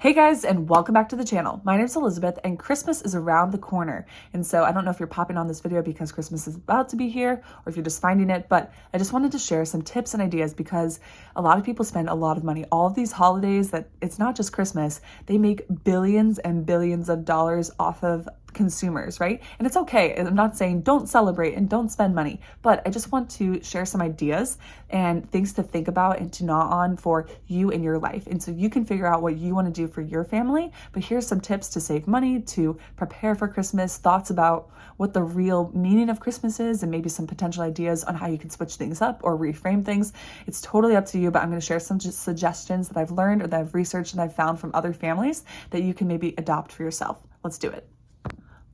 Hey guys, and welcome back to the channel. My name's Elizabeth, and Christmas is around the corner. And so I don't know if you're popping on this video because Christmas is about to be here or if you're just finding it, but I just wanted to share some tips and ideas because a lot of people spend a lot of money. All of these holidays, that it's not just Christmas, they make billions and billions of dollars off of consumers, right? And it's okay. I'm not saying don't celebrate and don't spend money, but I just want to share some ideas and things to think about and to gnaw on for you in your life. And so you can figure out what you want to do for your family, but here's some tips to save money, to prepare for Christmas, thoughts about what the real meaning of Christmas is, and maybe some potential ideas on how you can switch things up or reframe things. It's totally up to you, but I'm going to share some suggestions that I've learned or that I've researched and I've found from other families that you can maybe adopt for yourself. Let's do it.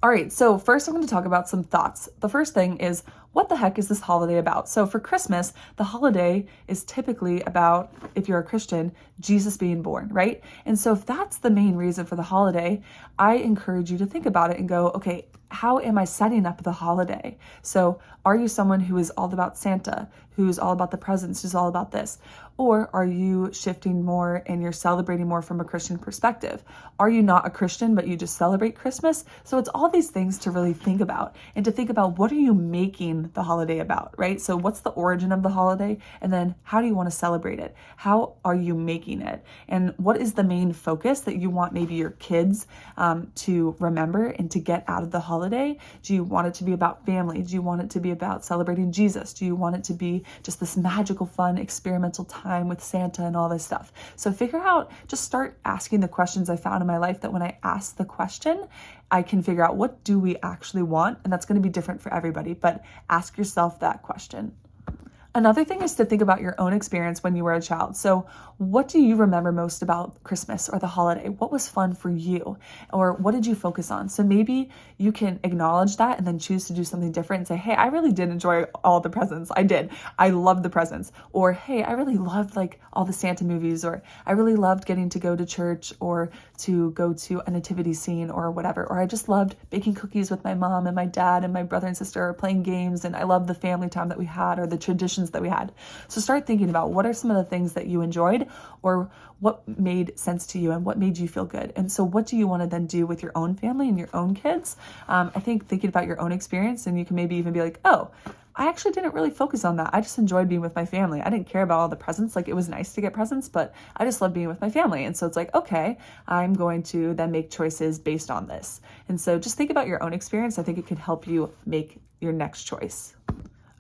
All right, so first I'm going to talk about some thoughts. The first thing is, what the heck is this holiday about? So for Christmas, the holiday is typically about, if you're a Christian, Jesus being born, right? And so if that's the main reason for the holiday, I encourage you to think about it and go, okay, how am I setting up the holiday? So are you someone who is all about Santa, who's all about the presents, who's all about this? Or are you shifting more and you're celebrating more from a Christian perspective? Are you not a Christian, but you just celebrate Christmas? So it's all these things to really think about and to think about, what are you making the holiday about, right? So what's the origin of the holiday? And then how do you want to celebrate it? How are you making it? And what is the main focus that you want maybe your kids to remember and to get out of the holiday? Do you want it to be about family? Do you want it to be about celebrating Jesus? Do you want it to be just this magical, fun, experimental time with Santa and all this stuff? So figure out, just start asking the questions. I found in my life that when I ask the question, I can figure out, what do we actually want? And that's going to be different for everybody, but ask yourself that question. Another thing is to think about your own experience when you were a child. So what do you remember most about Christmas or the holiday? What was fun for you? Or what did you focus on? So maybe you can acknowledge that and then choose to do something different and say, hey, I really did enjoy all the presents. I did. I loved the presents. Or, hey, I really loved like all the Santa movies, or I really loved getting to go to church or to go to a nativity scene or whatever. Or I just loved baking cookies with my mom and my dad and my brother and sister, or playing games. And I love the family time that we had, or the traditions that we had. So start thinking about, what are some of the things that you enjoyed, or what made sense to you and what made you feel good. And so what do you want to then do with your own family and your own kids? I think thinking about your own experience, and you can maybe even be like, oh, I actually didn't really focus on that. I just enjoyed being with my family. I didn't care about all the presents. Like, it was nice to get presents, but I just loved being with my family. And so it's like, okay, I'm going to then make choices based on this. And so just think about your own experience. I think it could help you make your next choice.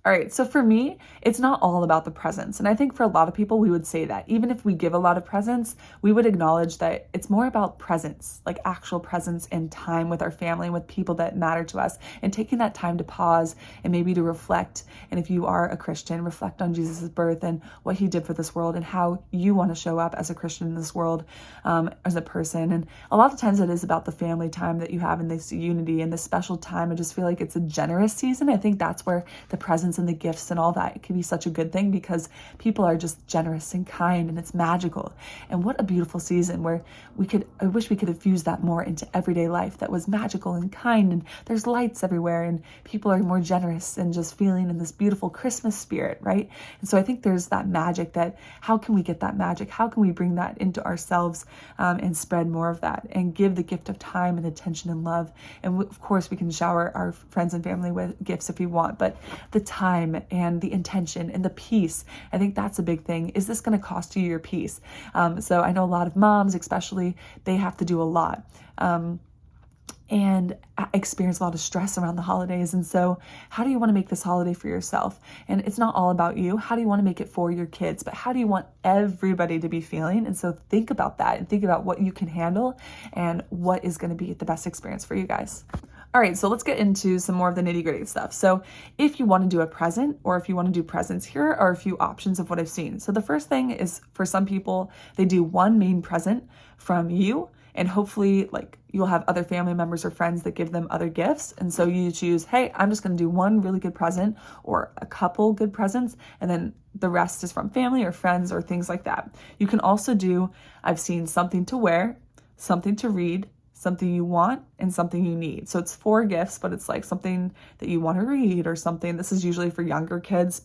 All right, so for me, it's not all about the presents. And I think for a lot of people, we would say that. Even if we give a lot of presents, we would acknowledge that it's more about presence, like actual presence and time with our family and with people that matter to us, and taking that time to pause and maybe to reflect. And if you are a Christian, reflect on Jesus' birth and what he did for this world and how you want to show up as a Christian in this world, as a person. And a lot of times it is about the family time that you have in this unity and this special time. I just feel like it's a generous season. I think that's where the presence and the gifts and all that, it can be such a good thing, because people are just generous and kind, and it's magical. And what a beautiful season where I wish we could have fused that more into everyday life that was magical and kind, and there's lights everywhere, and people are more generous and just feeling in this beautiful Christmas spirit, right? And so I think there's that magic, that how can we get that magic? How can we bring that into ourselves and spread more of that and give the gift of time and attention and love? And of course, we can shower our friends and family with gifts if we want, but the time and the intention and the peace, I think that's a big thing. Is this going to cost you your peace? So I know a lot of moms, especially, they have to do a lot. And experience a lot of stress around the holidays. And so how do you want to make this holiday for yourself? And it's not all about you. How do you want to make it for your kids? But how do you want everybody to be feeling? And so think about that and think about what you can handle and what is going to be the best experience for you guys. All right, so let's get into some more of the nitty-gritty stuff. So if you want to do a present, or if you want to do presents, here are a few options of what I've seen. So the first thing is, for some people, they do one main present from you, and hopefully like you'll have other family members or friends that give them other gifts. And so you choose, hey, I'm just going to do one really good present or a couple good presents, and then the rest is from family or friends or things like that. You can also do, I've seen, something to wear, something to read, something you want, and something you need. So it's 4 gifts, but it's like something that you want to read, or something, this is usually for younger kids,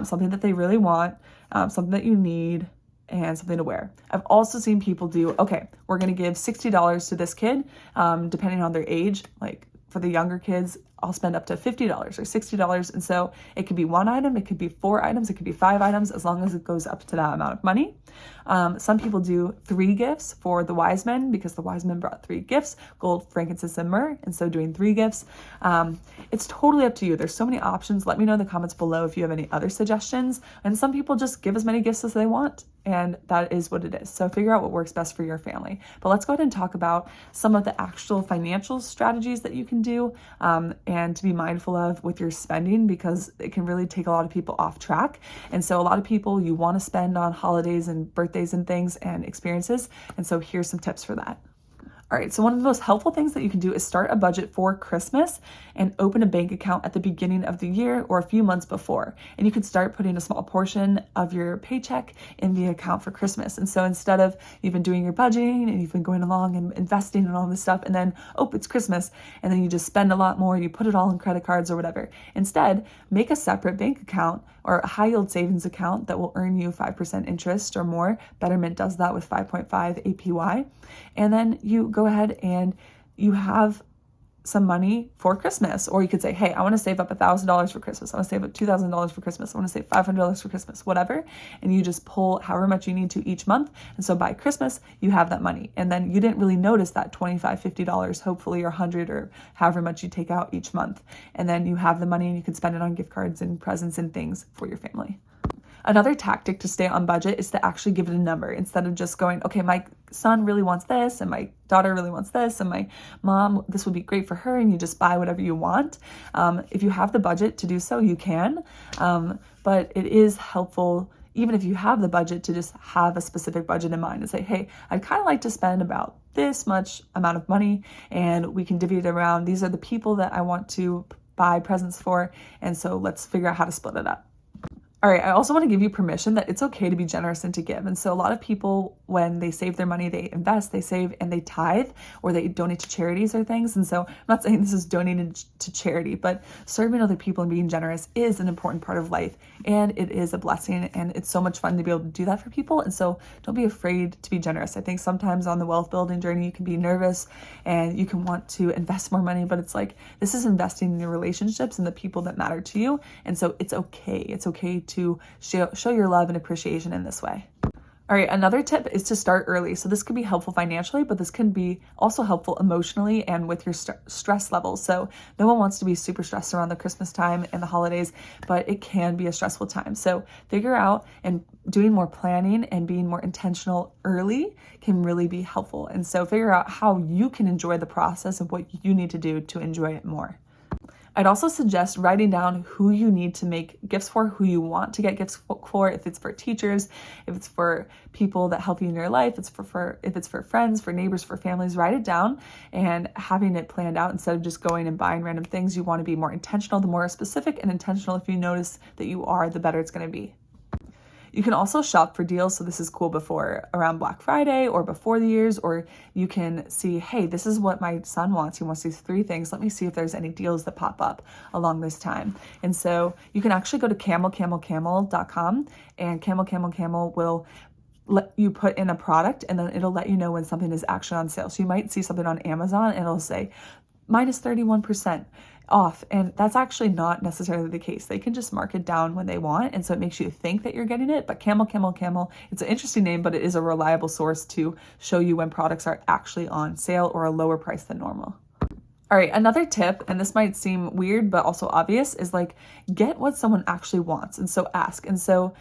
something that they really want, something that you need, and something to wear. I've also seen people do, okay, we're going to give $60 to this kid, depending on their age. Like for the younger kids, I'll spend up to $50 or $60. And so it could be one item, it could be 4 items, it could be 5 items, as long as it goes up to that amount of money. Some people do 3 gifts for the wise men because the wise men brought 3 gifts, gold, frankincense, and myrrh. And so doing 3 gifts, it's totally up to you. There's so many options. Let me know in the comments below if you have any other suggestions. And some people just give as many gifts as they want, and that is what it is. So figure out what works best for your family. But let's go ahead and talk about some of the actual financial strategies that you can do and to be mindful of with your spending, because it can really take a lot of people off track. And so a lot of people, you want to spend on holidays and birthdays and things and experiences. And so here's some tips for that. All right, so one of the most helpful things that you can do is start a budget for Christmas and open a bank account at the beginning of the year or a few months before. And you can start putting a small portion of your paycheck in the account for Christmas. And so instead of you've been doing your budgeting and you've been going along and investing in all this stuff, and then, oh, it's Christmas, and then you just spend a lot more, you put it all in credit cards or whatever. Instead, make a separate bank account or a high yield savings account that will earn you 5% interest or more. Betterment does that with 5.5 APY. And then you go ahead and you have some money for Christmas. Or you could say, hey, I want to save up $1,000 for Christmas. I want to save up $2,000 for Christmas. I want to save $500 for Christmas, whatever. And you just pull however much you need to each month. And so by Christmas, you have that money. And then you didn't really notice that $25, $50, hopefully, or $100, or however much you take out each month. And then you have the money and you can spend it on gift cards and presents and things for your family. Another tactic to stay on budget is to actually give it a number instead of just going, okay, my son really wants this and my daughter really wants this and my mom, this would be great for her, and you just buy whatever you want. If you have the budget to do so, you can, but it is helpful, even if you have the budget, to just have a specific budget in mind and say, hey, I'd kind of like to spend about this much amount of money, and we can divvy it around. These are the people that I want to buy presents for, and so let's figure out how to split it up. All right, I also want to give you permission that it's okay to be generous and to give. And so a lot of people, when they save their money, they invest, they save, and they tithe, or they donate to charities or things. And so I'm not saying this is donated to charity, but serving other people and being generous is an important part of life. And it is a blessing, and it's so much fun to be able to do that for people. And so don't be afraid to be generous. I think sometimes on the wealth building journey, you can be nervous and you can want to invest more money, but it's like, this is investing in your relationships and the people that matter to you. And so it's okay. It's okay to show your love and appreciation in this way. All right, another tip is to start early. So this could be helpful financially, but this can be also helpful emotionally and with your stress levels. So no one wants to be super stressed around the Christmas time and the holidays, but it can be a stressful time. So figure out, and doing more planning and being more intentional early can really be helpful. And so figure out how you can enjoy the process of what you need to do to enjoy it more. I'd also suggest writing down who you need to make gifts for, who you want to get gifts for, if it's for teachers, if it's for people that help you in your life, if it's for friends, for neighbors, for families. Write it down, and having it planned out instead of just going and buying random things. You want to be more intentional. The more specific and intentional if you notice that you are, the better it's going to be. You can also shop for deals. So this is cool before around Black Friday or before the years, or you can see, hey, this is what my son wants. He wants these 3 things. Let me see if there's any deals that pop up along this time. And so you can actually go to camel.com, and Camel will let you put in a product, and then it'll let you know when something is actually on sale. So you might see something on Amazon and it'll say minus 31% off, and that's actually not necessarily the case. They can just mark it down when they want, and so it makes you think that you're getting it. But Camel, it's an interesting name, but it is a reliable source to show you when products are actually on sale or a lower price than normal. All right, another tip, and this might seem weird but also obvious, is like, get what someone actually wants, and so ask. And so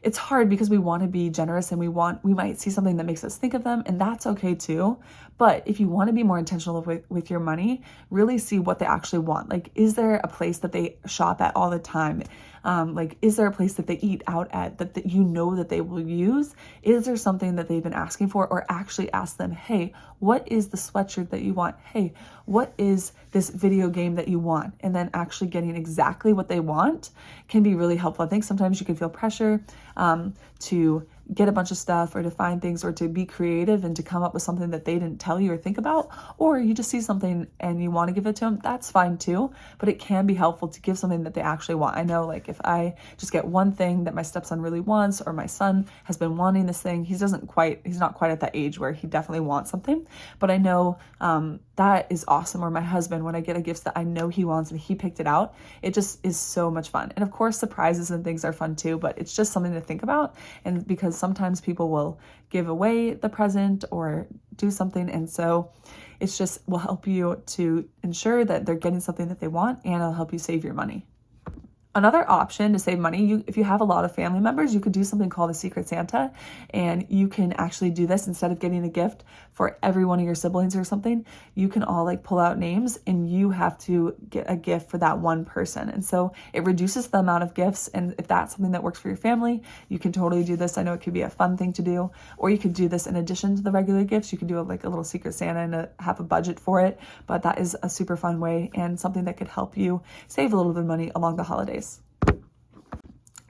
it's hard because we want to be generous and we might see something that makes us think of them, and that's okay too. But if you want to be more intentional with your money, really see what they actually want. Like, is there a place that they shop at all the time? Like, is there a place that they eat out at that you know that they will use? Is there something that they've been asking for? Or actually ask them, hey, what is the sweatshirt that you want? Hey, what is this video game that you want? And then actually getting exactly what they want can be really helpful. I think sometimes you can feel pressure to get a bunch of stuff or to find things or to be creative and to come up with something that they didn't tell you or think about, or you just see something and you want to give it to them, that's fine too. But it can be helpful to give something that they actually want. I know, like, if I just get one thing that my stepson really wants, or my son has been wanting this thing, he's not quite at that age where he definitely wants something, but I know that is awesome. Or my husband, when I get a gift that I know he wants and he picked it out, it just is so much fun. And of course, surprises and things are fun too, but it's just something to think about. And because sometimes people will give away the present or do something, and so it's just will help you to ensure that they're getting something that they want, and it'll help you save your money. Another option to save money, if you have a lot of family members, you could do something called a Secret Santa, and you can actually do this instead of getting a gift for every one of your siblings or something. You can all like pull out names, and you have to get a gift for that one person. And so it reduces the amount of gifts. And if that's something that works for your family, you can totally do this. I know it could be a fun thing to do, or you could do this in addition to the regular gifts. You could do like a little Secret Santa and have a budget for it. But that is a super fun way and something that could help you save a little bit of money along the holidays.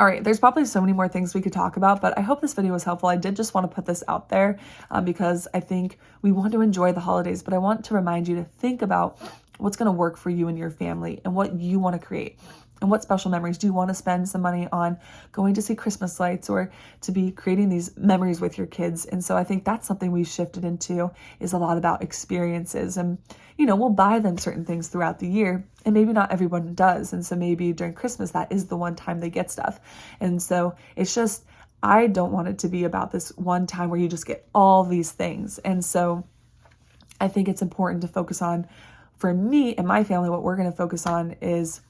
All right, there's probably so many more things we could talk about, but I hope this video was helpful. I did just want to put this out there because I think we want to enjoy the holidays, but I want to remind you to think about what's going to work for you and your family and what you want to create. And what special memories do you want to spend some money on going to see Christmas lights or to be creating these memories with your kids? And so I think that's something we've shifted into, is a lot about experiences. And, we'll buy them certain things throughout the year, and maybe not everyone does. And so maybe during Christmas, that is the one time they get stuff. And so it's just, I don't want it to be about this one time where you just get all these things. And so I think it's important to focus on, for me and my family, what we're going to focus on is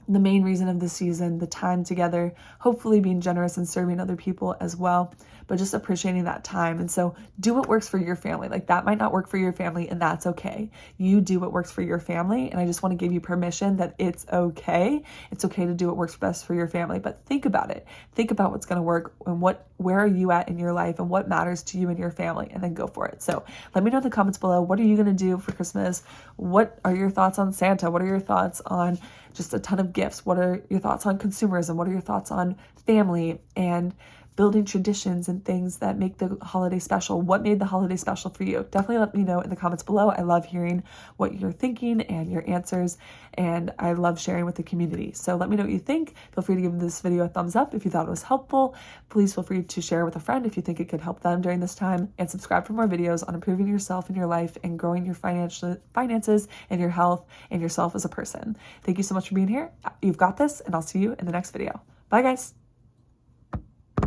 the main reason of the season, the time together, hopefully being generous and serving other people as well, but just appreciating that time. And so do what works for your family. Like, that might not work for your family, and that's okay. You do what works for your family. And I just want to give you permission that it's okay. It's okay to do what works best for your family, but think about it. Think about what's going to work and where are you at in your life and what matters to you and your family, and then go for it. So let me know in the comments below, what are you going to do for Christmas? What are your thoughts on Santa? What are your thoughts on just a ton of gifts? What are your thoughts on consumerism? What are your thoughts on family and building traditions and things that make the holiday special? What made the holiday special for you? Definitely let me know in the comments below. I love hearing what you're thinking and your answers, and I love sharing with the community. So let me know what you think. Feel free to give this video a thumbs up if you thought it was helpful. Please feel free to share with a friend if you think it could help them during this time, and subscribe for more videos on improving yourself in your life and growing your finances and your health and yourself as a person. Thank you so much for being here. You've got this, and I'll see you in the next video. Bye, guys.